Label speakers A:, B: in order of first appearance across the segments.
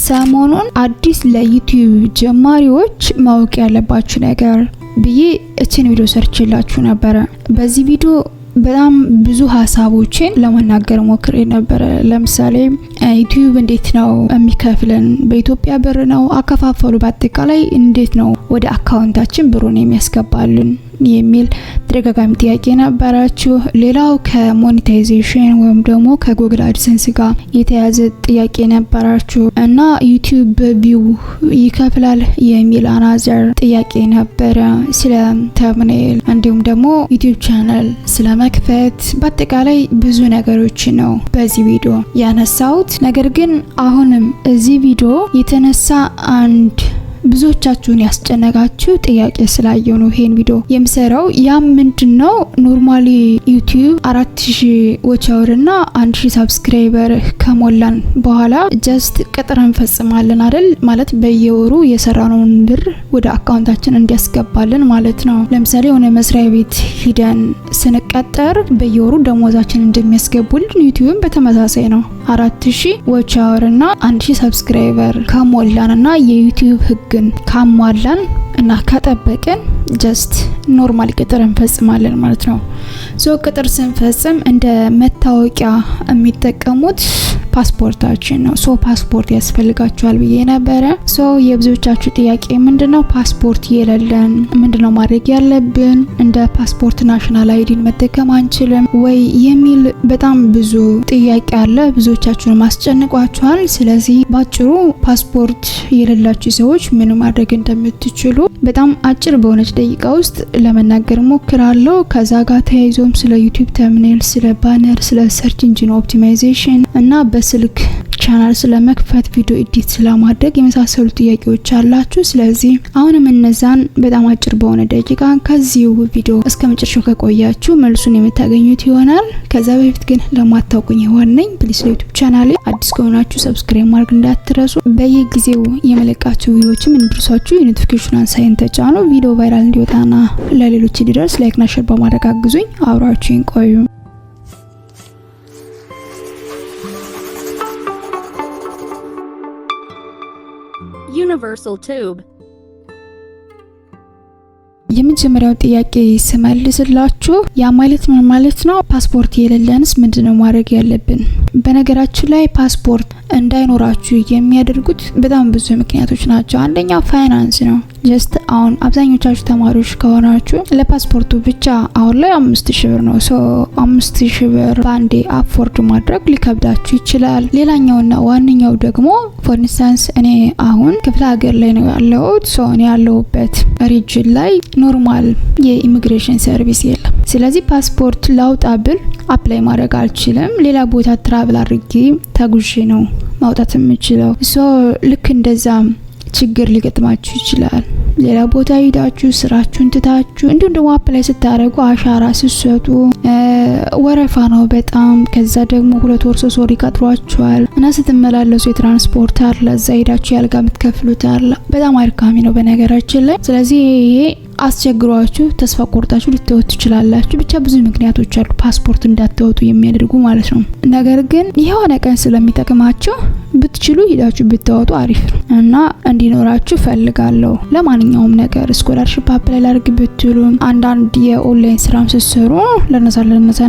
A: ሰሞኑን አዲስ ለዩቲዩብ ጀማሪዎች ማወቅ ያለባችሁ ነገር ብዬ እችን ቪዲዮ ሰርችላችሁ ነበር። በዚህ ቪዲዮ በጣም ብዙ ሀሳቦችን ለመናገር ሞክሬ ነበር። ለምሳሌ ዩቲዩብ እንዴት ነው የሚከፍለን? በኢትዮጵያ ብር ነው አከፋፈሉ? በአጠቃላይ እንዴት ነው ወደ አካውንታችን ብሩን የሚያስገባልን የሚል ተደጋጋሚ ጥያቄ ነበራችሁ። ሌላው ከሞኔታይዜሽን ወይም ደግሞ ከጉግል አድሰንስ ጋር የተያዘ ጥያቄ ነበራችሁ እና ዩቲዩብ በቪው ይከፍላል የሚል አናዘር ጥያቄ ነበረ። ስለ ተምኔል እንዲሁም ደግሞ ዩቲዩብ ቻናል ስለ መክፈት በአጠቃላይ ብዙ ነገሮች ነው በዚህ ቪዲዮ ያነሳሁት። ነገር ግን አሁንም እዚህ ቪዲዮ የተነሳ አንድ ብዙዎቻችሁን ያስጨነቃችሁ ጥያቄ ስላየው ነው ይሄን ቪዲዮ የምሰራው። ያም ምንድነው ኖርማሊ ዩቲዩብ 4000 ዎች አወር እና 1000 ሰብስክራይበር ከሞላን በኋላ ጀስት ቅጥር እንፈጽማለን አይደል? ማለት በየወሩ የሰራነውን ብር ወደ አካውንታችን እንዲያስገባልን ማለት ነው። ለምሳሌ የሆነ መስሪያ ቤት ሂደን ስንቀጠር በየወሩ ደሞዛችን እንደሚያስገቡልን ዩቲዩብም በተመሳሳይ ነው። 4000 ዎች አወር እና 1000 ሰብስክራይበር ከሞላንና የዩቲዩብ ህግን ካሟላን እና ከጠበቅን ጀስት ኖርማል ቅጥር እንፈጽማለን ማለት ነው። ቅጥር ስንፈጽም እንደ መታወቂያ የሚጠቀሙት ፓስፖርታችን ነው። ፓስፖርት ያስፈልጋችኋል ብዬ ነበረ። የብዙዎቻችሁ ጥያቄ ምንድነው ፓስፖርት የሌለን ምንድነው ማድረግ ያለብን? እንደ ፓስፖርት ናሽናል አይዲን መጠቀም አንችልም ወይ የሚል በጣም ብዙ ጥያቄ አለ። ብዙዎቻችሁን ማስጨንቋችኋል። ስለዚህ ባጭሩ ፓስፖርት የሌላችሁ ሰዎች ምን ማድረግ እንደምትችሉ በጣም አጭር በሆነች ደቂቃ ውስጥ ለመናገር ሞክራለሁ። ከዛ ጋር ተያይዞም ስለ ዩቲዩብ ተምኔል፣ ስለ ባነር፣ ስለ ሰርች ኢንጂን ኦፕቲማይዜሽን እና በስልክ ቻናል ስለመክፈት ቪዲዮ ኤዲት ስለማድረግ የመሳሰሉ ጥያቄዎች አላችሁ። ስለዚህ አሁንም እነዛን በጣም አጭር በሆነ ደቂቃ ከዚሁ ቪዲዮ እስከ መጨረሻው ከቆያችሁ መልሱን የምታገኙት ይሆናል። ከዛ በፊት ግን ለማታውቁኝ ይሆንኝ ፕሊስ ለዩቲዩብ ቻናሌ አዲስ ከሆናችሁ ሰብስክራይብ ማድረግ እንዳትረሱ። በየጊዜው የመለቃችሁ ቪዲዮዎችም እንዲደርሷችሁ የኖቲፊኬሽን ሳይን ተጫኑ። ቪዲዮ ቫይራል እንዲወጣና ለሌሎች እንዲደርስ ላይክና ሼር በማድረግ አግዙኝ። አብራችሁኝ ቆዩ።
B: Universal Tube
A: የመጀመሪያው ጥያቄ ስመልስላችሁ ያ ማለት ምን ማለት ነው? ፓስፖርት የሌለንስ ምንድነው ማድረግ ያለብን? በነገራችን ላይ ፓስፖርት እንዳይኖራችሁ የሚያደርጉት በጣም ብዙ ምክንያቶች ናቸው። አንደኛው ፋይናንስ ነው። ጀስት አሁን አብዛኞቻችሁ ተማሪዎች ከሆናችሁ ለፓስፖርቱ ብቻ አሁን ላይ 5000 ብር ነው። 5000 ብር ባንዴ አፎርድ ማድረግ ሊከብዳችሁ ይችላል። ሌላኛውና ዋነኛው ደግሞ ፎር ኢንስታንስ እኔ አሁን ክፍለ ሀገር ላይ ነው ያለሁት። እኔ ያለሁበት ሪጅን ላይ ኖርማል የኢሚግሬሽን ሰርቪስ የለም። ስለዚህ ፓስፖርት ላውጣ ብል አፕላይ ማድረግ አልችልም። ሌላ ቦታ ትራቭል አድርጌ ተጉዤ ነው ማውጣት የምችለው። ልክ እንደዛ ችግር ሊገጥማችሁ ይችላል። ሌላ ቦታ ሄዳችሁ ስራችሁን ትታችሁ እንዲሁም ደግሞ አፕላይ ስታደርጉ አሻራ ስትሰጡ ወረፋ ነው በጣም። ከዛ ደግሞ 2 ወር 3 ወር ይቀጥሯችኋል እና ስትመላለሱ የትራንስፖርት አለ፣ እዛ ሄዳችሁ ያልጋ የምትከፍሉት አለ። በጣም አድካሚ ነው በነገራችን ላይ። ስለዚህ ይሄ አስቸግሯችሁ ተስፋ ቆርጣችሁ ልትወጡ ትችላላችሁ። ብቻ ብዙ ምክንያቶች አሉ ፓስፖርት እንዳትወጡ የሚያደርጉ ማለት ነው። ነገር ግን የሆነ ቀን ስለሚጠቅማችሁ ብትችሉ ሄዳችሁ ብታወጡ አሪፍ ነው እና እንዲኖራችሁ ፈልጋለሁ። ለማንኛውም ነገር ስኮላርሺፕ አፕላይ ላድርግ ብትሉ አንዳንድ የኦንላይን ስራም ስትሰሩ ለነዛ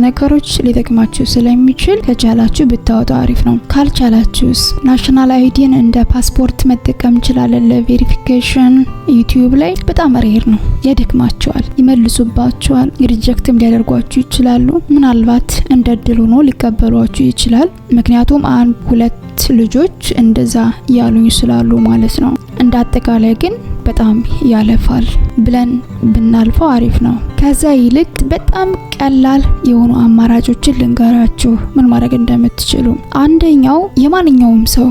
A: ነገሮች ሊጠቅማችሁ ስለሚችል ከቻላችሁ ብታወጡ አሪፍ ነው። ካልቻላችሁስ ናሽናል አይዲን እንደ ፓስፖርት መጠቀም እንችላለን ለቬሪፊኬሽን። ዩቲዩብ ላይ በጣም ሬር ነው። ያደክማቸዋል፣ ይመልሱባቸዋል፣ ሪጀክትም ሊያደርጓችሁ ይችላሉ። ምናልባት እንደ እድል ሆኖ ሊቀበሏችሁ ይችላል። ምክንያቱም 1-2 ልጆች እንደዛ ያሉኝ ስላሉ ማለት ነው። እንደ አጠቃላይ ግን በጣም ያለፋል ብለን ብናልፈው አሪፍ ነው። ከዛ ይልቅ በጣም ቀላል የሆኑ አማራጮችን ልንገራችሁ ምን ማድረግ እንደምትችሉ። አንደኛው የማንኛውም ሰው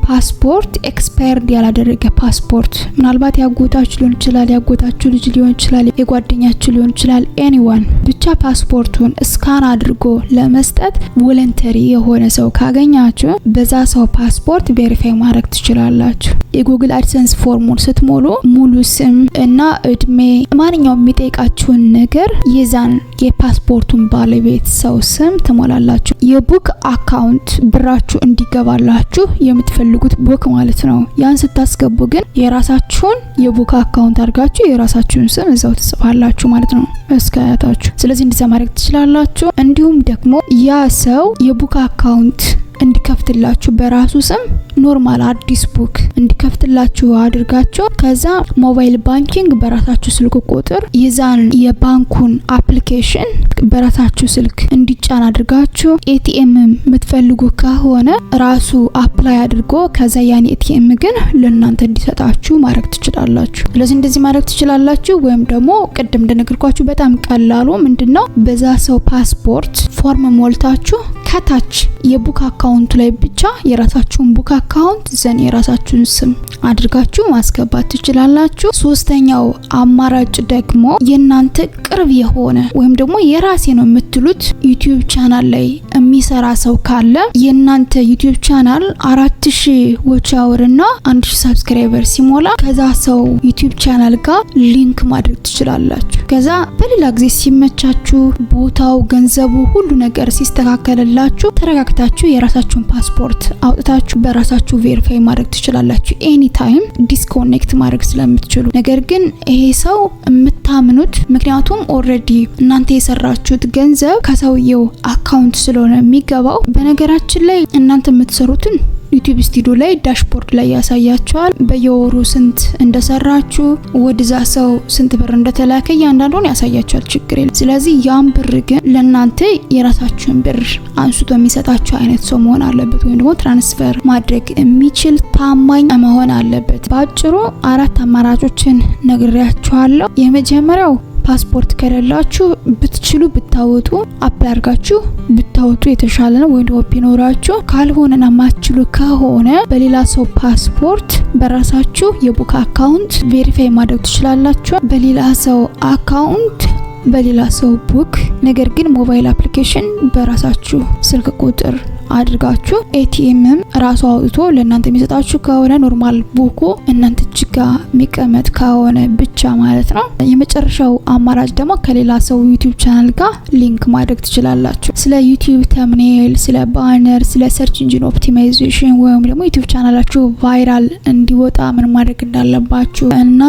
A: ፓስፖርት ኤክስፓየርድ ያላደረገ ፓስፖርት ምናልባት ያጎታችሁ ሊሆን ይችላል፣ ያጎታችሁ ልጅ ሊሆን ይችላል፣ የጓደኛችሁ ሊሆን ይችላል፣ ኤኒዋን ብቻ ፓስፖርቱን ስካን አድርጎ ለመስጠት ቮለንተሪ የሆነ ሰው ካገኛችሁ በዛ ሰው ፓስፖርት ቬሪፋይ ማድረግ ትችላላችሁ። የጉግል አድሰንስ ፎርሙን ስትሞሉ ሙሉ ስም እና እድሜ ማንኛውም የሚጠይቃችሁን ነገር የዛን የፓስፖርቱን ባለቤት ሰው ስም ትሞላላችሁ። የቡክ አካውንት ብራችሁ እንዲገባላችሁ የምትፈልጉ የምትፈልጉት ቡክ ማለት ነው። ያን ስታስገቡ ግን የራሳችሁን የቡክ አካውንት አድርጋችሁ የራሳችሁን ስም እዛው ትጽፋላችሁ ማለት ነው እስከ አያታችሁ። ስለዚህ እንደዛ ማድረግ ትችላላችሁ። እንዲሁም ደግሞ ያ ሰው የቡክ አካውንት እንዲከፍትላችሁ በራሱ ስም ኖርማል አዲስ ቡክ እንዲከፍትላችሁ አድርጋችሁ ከዛ ሞባይል ባንኪንግ በራሳችሁ ስልክ ቁጥር የዛን የባንኩን አፕሊኬሽን በራሳችሁ ስልክ እንዲጫን አድርጋችሁ ኤቲኤም የምትፈልጉ ከሆነ ራሱ አፕላይ አድርጎ ከዛ ያን ኤቲኤም ግን ለእናንተ እንዲሰጣችሁ ማድረግ ትችላላችሁ። ስለዚህ እንደዚህ ማድረግ ትችላላችሁ። ወይም ደግሞ ቅድም እንደነገርኳችሁ በጣም ቀላሉ ምንድነው በዛ ሰው ፓስፖርት ፎርም ሞልታችሁ ከታች የቡክ አካውንቱ ላይ ብቻ የራሳችሁን ቡክ አካውንት ዘን የራሳችሁን ስም አድርጋችሁ ማስገባት ትችላላችሁ። ሶስተኛው አማራጭ ደግሞ የናንተ ቅርብ የሆነ ወይም ደግሞ የራሴ ነው የምትሉት ዩቲዩብ ቻናል ላይ የሚሰራ ሰው ካለ የናንተ ዩቲዩብ ቻናል 4000 ዎች አወር እና 1000 ሰብስክራይበር ሲሞላ ከዛ ሰው ዩቲዩብ ቻናል ጋር ሊንክ ማድረግ ትችላላችሁ። ከዛ በሌላ ጊዜ ሲመቻችሁ ቦታው፣ ገንዘቡ፣ ሁሉ ነገር ሲስተካከለላችሁ ተረጋግታችሁ የራሳችሁን ፓስፖርት አውጥታችሁ በራሳችሁ ቬሪፋይ ማድረግ ትችላላችሁ ኤኒ ታይም ዲስኮኔክት ማድረግ ስለምትችሉ። ነገር ግን ይሄ ሰው የምታምኑት ምክንያቱም ኦልሬዲ እናንተ የሰራችሁት ገንዘብ ከሰውየው አካውንት ስለሆነ የሚገባው። በነገራችን ላይ እናንተ የምትሰሩትን ዩቲዩብ ስቱዲዮ ላይ ዳሽቦርድ ላይ ያሳያችኋል። በየወሩ ስንት እንደሰራችሁ ወደዛ ሰው ስንት ብር እንደተላከ እያንዳንዱን ያሳያችኋል። ችግር የለም። ስለዚህ ያን ብር ግን ለእናንተ የራሳችሁን ብር አንስቶ የሚሰጣችሁ አይነት ሰው መሆን አለበት፣ ወይም ደግሞ ትራንስፈር ማድረግ የሚችል ታማኝ መሆን አለበት። በአጭሩ 4 አማራጮችን ነግሬያችኋለሁ። የመጀመሪያው ፓስፖርት ከሌላችሁ ብትችሉ ብታወጡ አፕላይ አድርጋችሁ ብታወጡ የተሻለ ነው። ወይ ደግሞ ቢኖራችሁ ካልሆነና ማትችሉ ከሆነ በሌላ ሰው ፓስፖርት በራሳችሁ የቡክ አካውንት ቬሪፋይ ማድረግ ትችላላችሁ። በሌላ ሰው አካውንት በሌላ ሰው ቡክ፣ ነገር ግን ሞባይል አፕሊኬሽን በራሳችሁ ስልክ ቁጥር አድርጋችሁ ኤቲኤምም ራሱ አውጥቶ ለእናንተ የሚሰጣችሁ ከሆነ ኖርማል ቡኩ እናንተ ጅጋ የሚቀመጥ ከሆነ ብቻ ማለት ነው። የመጨረሻው አማራጭ ደግሞ ከሌላ ሰው ዩቲዩብ ቻናል ጋር ሊንክ ማድረግ ትችላላችሁ። ስለ ዩቲዩብ ተምኔል፣ ስለ ባነር፣ ስለ ሰርች ኢንጂን ኦፕቲማይዜሽን ወይም ደግሞ ዩቲዩብ ቻናላችሁ ቫይራል እንዲወጣ ምን ማድረግ እንዳለባችሁ እና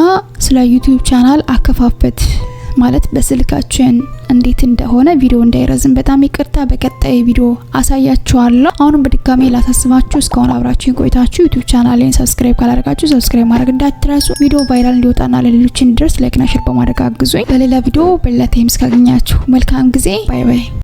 A: ስለ ዩቲዩብ ቻናል አከፋፈት ማለት በስልካችን እንዴት እንደሆነ ቪዲዮ እንዳይረዝም በጣም ይቅርታ፣ በቀጣይ ቪዲዮ አሳያችኋለሁ። አሁንም በድጋሚ ላሳስባችሁ እስካሁን አብራችሁን ቆይታችሁ ዩቲዩብ ቻናሌን ሰብስክራይብ ካላደረጋችሁ ሰብስክራይብ ማድረግ እንዳትረሱ። ቪዲዮ ቫይራል እንዲወጣና ለሌሎች እንዲደርስ ላይክና ሼር በማድረግ አግዙኝ። በሌላ ቪዲዮ በሌላ ታይም እስካገኛችሁ መልካም ጊዜ። ባይ ባይ።